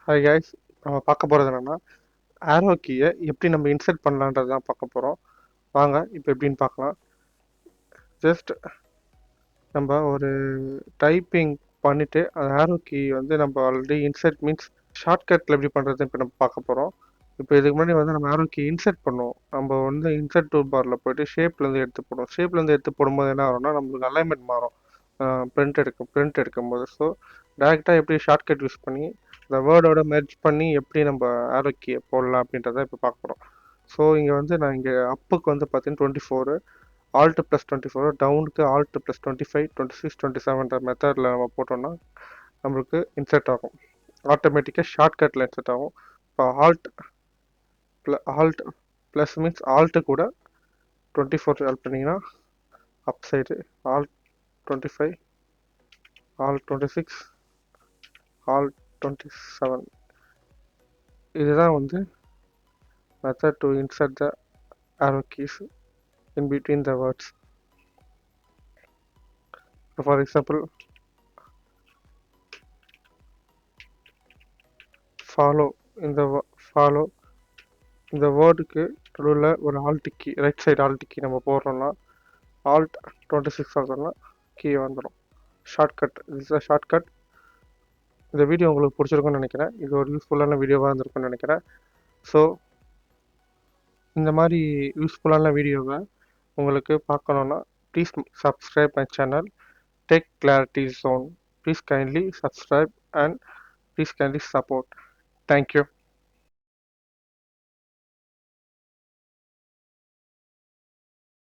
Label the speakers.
Speaker 1: Hi guys, நம்ம பார்க்க போகிறது என்னென்னா ஆரோ கீயை எப்படி நம்ம இன்சர்ட் பண்ணலான்றது தான் பார்க்க போகிறோம். வாங்க இப்போ எப்படின்னு பார்க்கலாம். ஜஸ்ட் நம்ம ஒரு டைப்பிங் பண்ணிவிட்டு அந்த ஆரோ கீ வந்து நம்ம ஆல்ரெடி இன்சர்ட் மீன்ஸ் ஷார்ட்கட்டில் எப்படி பண்ணுறதுன்னு இப்போ நம்ம பார்க்க போகிறோம். இப்போ இதுக்கு முன்னாடி வந்து நம்ம ஆரோ கீ இன்சர்ட் பண்ணுவோம். நம்ம வந்து இன்சர்ட் டூல் பாரில் போய்ட்டு ஷேப்லேருந்து எடுத்து போடுவோம். ஷேப்லேருந்து எடுத்து போடும்போது என்ன ஆகும்னா நம்மளுக்கு அலைன்மெண்ட் மாறும். பிரிண்ட் எடுக்கும்போது. ஸோ டேரெக்டாக எப்படி ஷார்ட்கட் யூஸ் பண்ணி இந்த வேர்டோட மெர்ஜ் பண்ணி எப்படி நம்ம ஆரோ கீயை போடலாம் அப்படின்றத இப்போ பார்க்க போகிறோம். ஸோ இங்கே வந்து நான் இங்கே அப்புக்கு வந்து பார்த்தீங்கன்னா 24, ஆல்ட் ப்ளஸ் 24, டவுனுக்கு ஆல்ட் ப்ளஸ் 25, 26, 27 மெத்தடில் நம்ம போட்டோம்னா நம்மளுக்கு இன்சர்ட் ஆகும். ஆட்டோமேட்டிக்காக ஷார்ட்கட்டில் இன்சர்ட் ஆகும். இப்போ ஆல்ட் ப்ளஸ் மீன்ஸ் ஆல்ட்டு கூட 24 ஆட் பண்ணிங்கன்னா அப் சைடு ஆல்ட் 25, ஆல்ட் 26, ஆல்ட் 27. இதுதான் வந்து method to insert the arrow keys in between the words. So for example, follow இந்த வேர்டுக்கு நடுவில் ஒரு alt key, right side alt key நம்ம போடுறோம்னா ஆல்ட் 26 ஆகுதுன்னா கீ வந்துடும். Shortcut, is a shortcut. இந்த வீடியோ உங்களுக்கு பிடிச்சிருக்குன்னு நினைக்கிறேன். இது ஒரு யூஸ்ஃபுல்லான வீடியோவாக இருந்திருக்குன்னு நினைக்கிறேன். ஸோ இந்த மாதிரி யூஸ்ஃபுல்லான வீடியோவை உங்களுக்கு பார்க்கணுன்னா please subscribe my channel Tech Clarity Zone. Please kindly subscribe and please kindly support. Thank you.